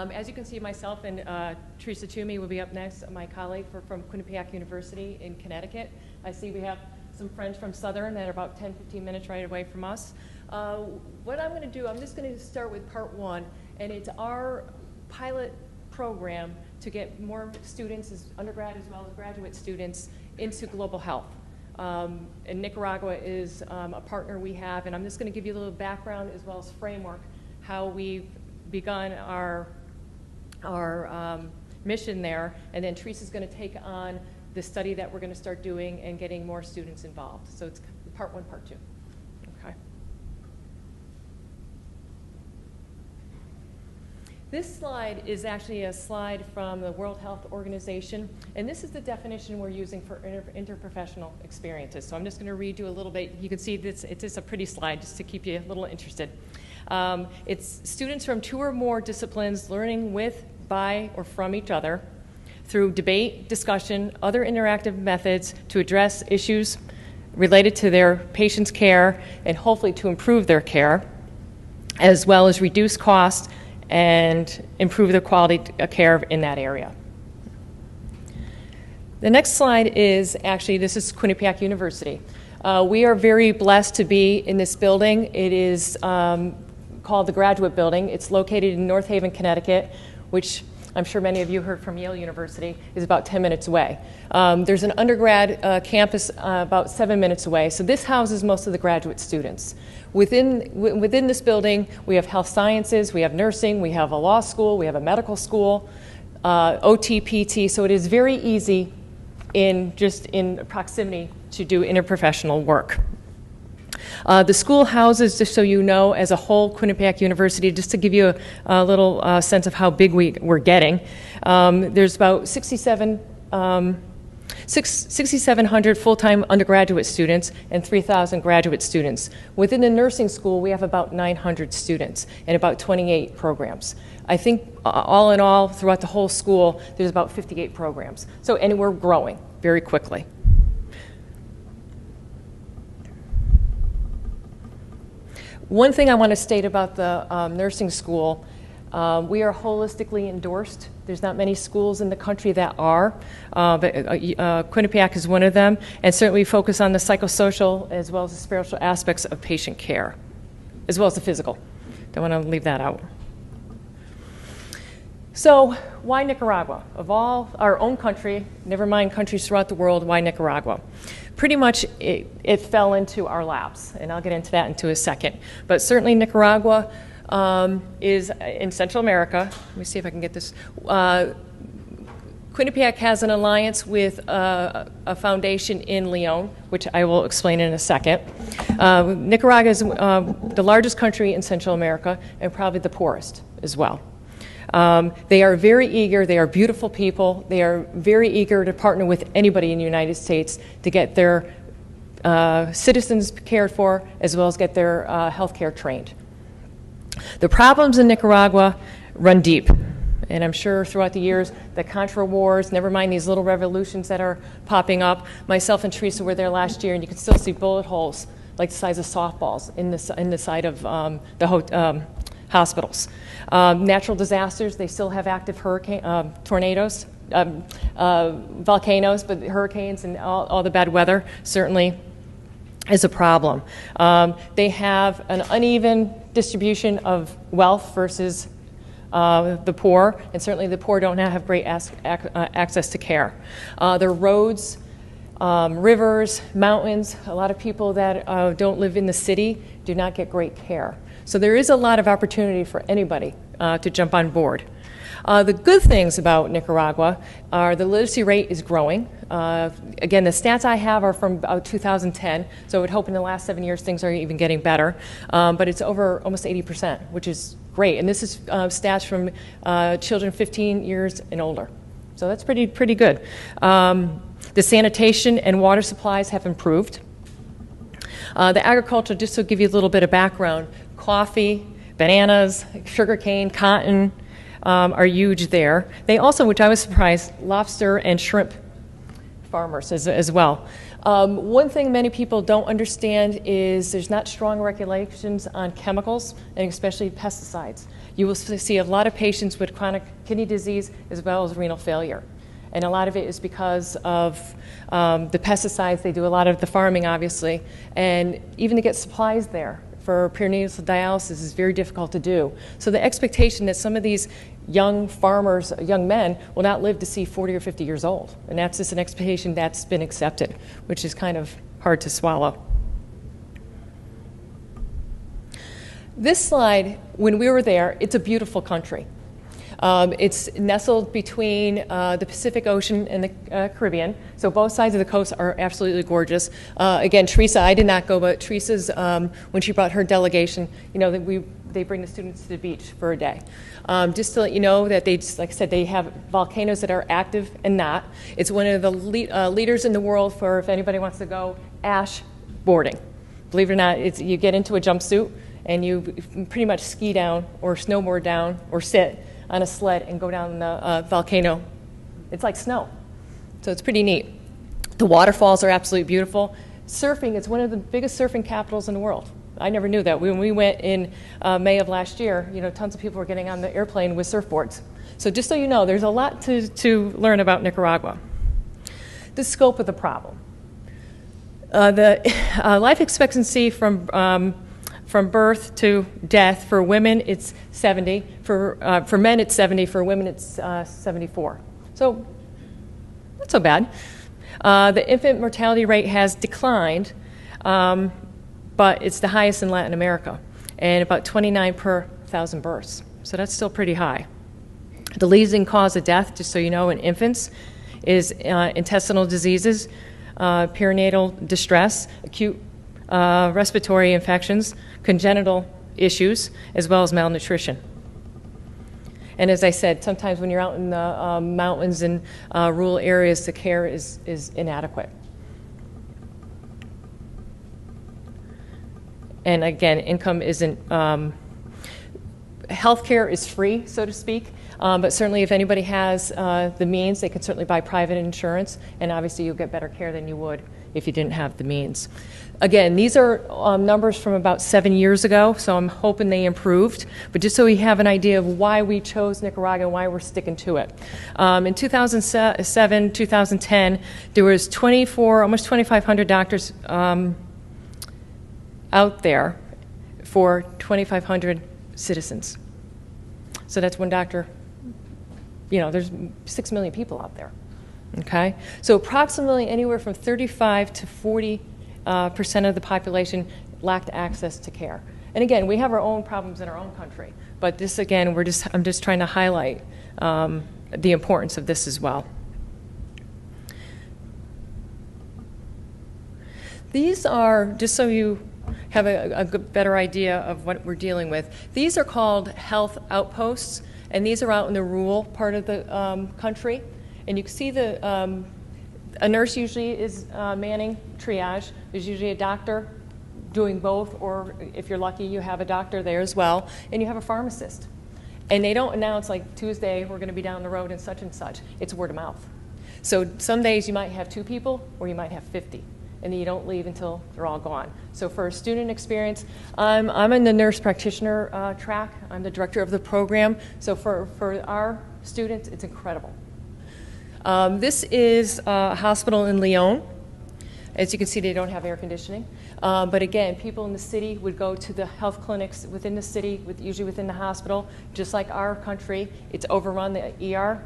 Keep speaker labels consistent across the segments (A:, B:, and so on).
A: As you can see, myself and Teresa Toomey will be up next, my colleague from Quinnipiac University in Connecticut. I see we have some friends from Southern that are about 10-15 minutes right away from us. What I'm going to do, I'm just going to start with part one, and it's our pilot program to get more students, undergrad as well as graduate students, into global health. And Nicaragua is a partner we have, and I'm just going to give you a little background as well as framework, how we've begun our mission there, and then Teresa's going to take on the study that we're going to start doing and getting more students involved. So it's part one, part two. Okay. This slide is actually a slide from the World Health Organization, and this is the definition we're using for interprofessional experiences. So I'm just going to read you a little bit. You can see this, it's just a pretty slide just to keep you a little interested. It's students from 2 or more disciplines learning with, by, or from each other through debate, discussion, other interactive methods to address issues related to their patient's care and hopefully to improve their care, as well as reduce costs and improve the quality of care in that area. The next slide is actually, this is Quinnipiac University. We are very blessed to be in this building. It is called the Graduate Building. It's located in North Haven, Connecticut, which I'm sure many of you heard from Yale University, is about 10 minutes away. There's an undergrad campus about 7 minutes away, so this houses most of the graduate students. Within this building, we have health sciences, we have nursing, we have a law school, we have a medical school, OT, PT, so it is very easy in proximity to do interprofessional work. The school houses, just so you know, as a whole, Quinnipiac University, just to give you a little sense of how big we're getting. There's about 6,700 full-time undergraduate students and 3,000 graduate students. Within the nursing school, we have about 900 students and about 28 programs. I think all in all, throughout the whole school, there's about 58 programs. So, and we're growing very quickly. One thing I want to state about the nursing school, we are holistically endorsed. There's not many schools in the country that are, but Quinnipiac is one of them, and certainly we focus on the psychosocial as well as the spiritual aspects of patient care, as well as the physical. Don't want to leave that out. So why Nicaragua? Of all our own country, never mind countries throughout the world, why Nicaragua? Pretty much it fell into our laps, and I'll get into that into a second. But certainly Nicaragua is in Central America. Let me see if I can get this. Quinnipiac has an alliance with a foundation in Leon, which I will explain in a second. Nicaragua is the largest country in Central America and probably the poorest as well. They are very eager, they are beautiful people, they are very eager to partner with anybody in the United States to get their citizens cared for as well as get their health care trained. The problems in Nicaragua run deep, and I'm sure throughout the years, the Contra wars, never mind these little revolutions that are popping up. Myself and Teresa were there last year, and you can still see bullet holes like the size of softballs in the side of the hospitals. Natural disasters, they still have active hurricane, tornadoes, volcanoes, but hurricanes and all the bad weather certainly is a problem. They have an uneven distribution of wealth versus the poor, and certainly the poor don't have great access to care. Their roads, rivers, mountains, a lot of people that don't live in the city do not get great care. So there is a lot of opportunity for anybody to jump on board. The good things about Nicaragua are the literacy rate is growing. Again, the stats I have are from about 2010, so I would hope in the last 7 years things are even getting better. But it's over almost 80%, which is great. And this is stats from children 15 years and older. So that's pretty good. The sanitation and water supplies have improved. The agriculture, just to give you a little bit of background, coffee, bananas, sugarcane, cotton are huge there. They also, which I was surprised, lobster and shrimp farmers as well. One thing many people don't understand is there's not strong regulations on chemicals, and especially pesticides. You will see a lot of patients with chronic kidney disease as well as renal failure. And a lot of it is because of the pesticides. They do a lot of the farming, obviously, and even to get supplies there for perinatal dialysis is very difficult to do. So the expectation that some of these young farmers, young men, will not live to see 40 or 50 years old. And that's just an expectation that's been accepted, which is kind of hard to swallow. This slide, when we were there, it's a beautiful country. It's nestled between the Pacific Ocean and the Caribbean, so both sides of the coast are absolutely gorgeous. Again, Teresa, I did not go, but Teresa's, when she brought her delegation, you know, they bring the students to the beach for a day. Just to let you know that they, like I said, they have volcanoes that are active and not. It's one of the leaders in the world for, if anybody wants to go, ash boarding. Believe it or not, you get into a jumpsuit and you pretty much ski down or snowboard down or sit on a sled and go down the volcano. It's like snow, so it's pretty neat. The waterfalls are absolutely beautiful. Surfing, it's one of the biggest surfing capitals in the world. I never knew that. When we went in May of last year, you know, tons of people were getting on the airplane with surfboards. So just so you know, there's a lot to learn about Nicaragua. The scope of the problem. The life expectancy from birth to death, for women it's 70, for men it's 70, for women it's 74. So not so bad. The infant mortality rate has declined, but it's the highest in Latin America, and about 29 per 1,000 births. So that's still pretty high. The leading cause of death, just so you know, in infants is intestinal diseases, perinatal distress, acute respiratory infections, congenital issues, as well as malnutrition. And as I said, sometimes when you're out in the mountains and rural areas, the care is inadequate. And again, income isn't, healthcare is free, so to speak, but certainly if anybody has the means, they can certainly buy private insurance, and obviously you'll get better care than you would if you didn't have the means. Again, these are numbers from about 7 years ago, so I'm hoping they improved. But just so we have an idea of why we chose Nicaragua and why we're sticking to it. In 2007, 2010, there was almost 2,500 doctors out there for 2,500 citizens. So that's one doctor. You know, there's 6 million people out there. Okay, so approximately anywhere from 35 to 40% of the population lacked access to care. And again, we have our own problems in our own country, but this again, I'm just trying to highlight the importance of this as well. These are, just so you have a better idea of what we're dealing with, these are called health outposts, and these are out in the rural part of the country. And you can see a nurse usually is manning triage. There's usually a doctor doing both, or if you're lucky, you have a doctor there as well, and you have a pharmacist. And they don't announce like Tuesday, we're going to be down the road and such. It's word of mouth. So some days you might have 2 people, or you might have 50, and then you don't leave until they're all gone. So for a student experience, I'm in the nurse practitioner track. I'm the director of the program. So for our students, it's incredible. This is a hospital in Lyon. As you can see, they don't have air conditioning. But again, people in the city would go to the health clinics within the city, usually within the hospital. Just like our country, it's overrun. The ER,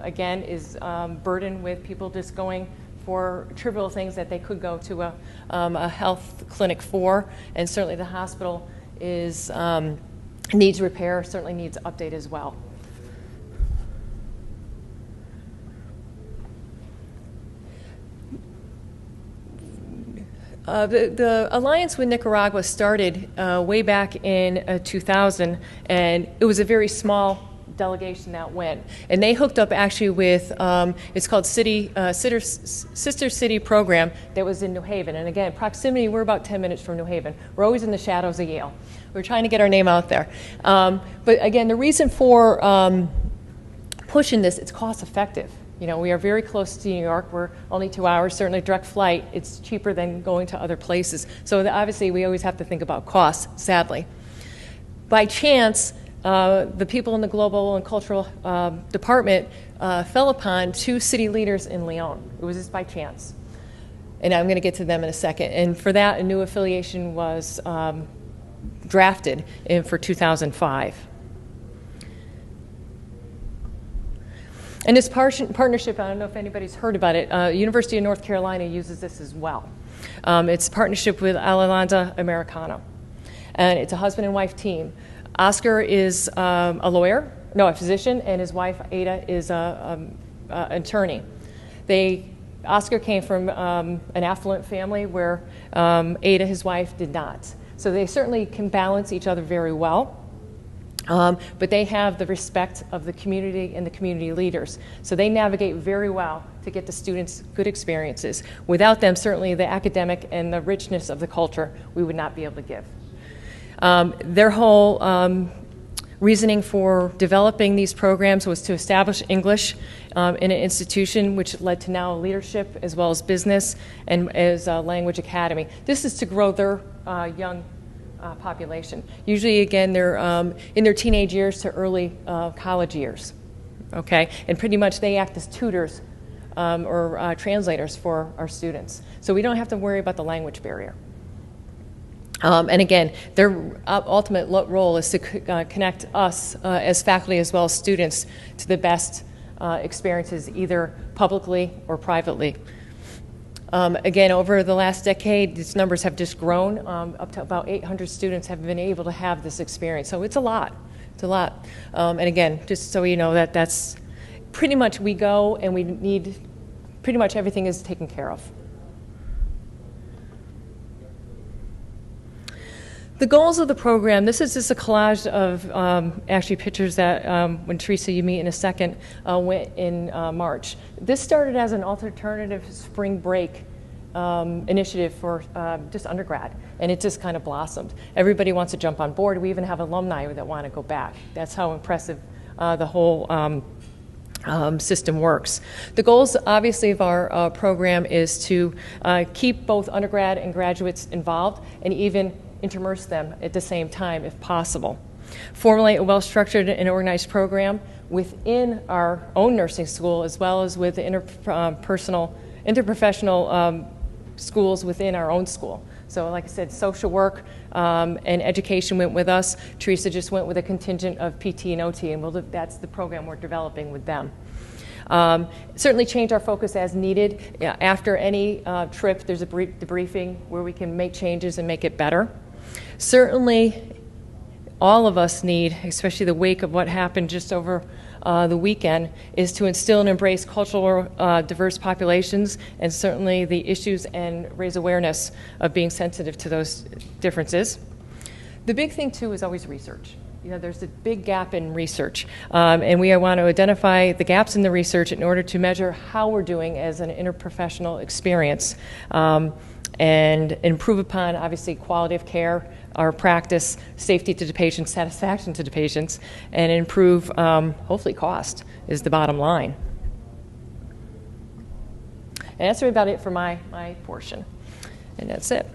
A: again, is burdened with people just going for trivial things that they could go to a health clinic for. And certainly the hospital needs repair, certainly needs update as well. The alliance with Nicaragua started way back in 2000, and it was a very small delegation that went. And they hooked up actually with, it's called Sister City Program that was in New Haven. And again, proximity, we're about 10 minutes from New Haven. We're always in the shadows of Yale. We're trying to get our name out there. But again, the reason for pushing this, it's cost effective. You know, we are very close to New York. We're only 2 hours, certainly direct flight. It's cheaper than going to other places. So obviously we always have to think about costs, sadly. By chance, the people in the Global and Cultural Department fell upon 2 city leaders in Lyon. It was just by chance. And I'm going to get to them in a second. And for that, a new affiliation was drafted for 2005. And this partnership, I don't know if anybody's heard about it, University of North Carolina uses this as well. It's a partnership with Alianza Americana. And it's a husband and wife team. Oscar is a physician, and his wife, Ada, is an attorney. Oscar came from an affluent family where Ada, his wife, did not. So they certainly can balance each other very well. But they have the respect of the community and the community leaders. So they navigate very well to get the students good experiences. Without them, certainly the academic and the richness of the culture, we would not be able to give. Their whole reasoning for developing these programs was to establish English in an institution, which led to now leadership as well as business and as a language academy. This is to grow their young population. Usually, again, they're in their teenage years to early college years, okay? And pretty much they act as tutors or translators for our students. So we don't have to worry about the language barrier. And again, their ultimate role is to connect us as faculty as well as students to the best experiences, either publicly or privately. Again, over the last decade, these numbers have just grown. Up to about 800 students have been able to have this experience. So it's a lot. It's a lot. And again, just so you know, that's pretty much we go and we need, pretty much everything is taken care of. The goals of the program, this is just a collage of actually pictures that, when Teresa, you meet in a second, went in March. This started as an alternative spring break initiative for just undergrad, and it just kind of blossomed. Everybody wants to jump on board. We even have alumni that want to go back. That's how impressive the whole system works. The goals, obviously, of our program is to keep both undergrad and graduates involved, and even intermerse them at the same time if possible. Formulate a well-structured and organized program within our own nursing school as well as with the interprofessional schools within our own school. So like I said, social work and education went with us. Teresa just went with a contingent of PT and OT, and that's the program we're developing with them. Certainly change our focus as needed. After any trip, there's a debriefing where we can make changes and make it better. Certainly, all of us need, especially the wake of what happened just over the weekend, is to instill and embrace cultural diverse populations, and certainly the issues and raise awareness of being sensitive to those differences. The big thing, too, is always research. You know, there's a big gap in research, and we want to identify the gaps in the research in order to measure how we're doing as an interprofessional experience and improve upon, obviously, quality of care, our practice, safety to the patients, satisfaction to the patients, and improve, hopefully, cost is the bottom line. And that's about it for my portion. And that's it.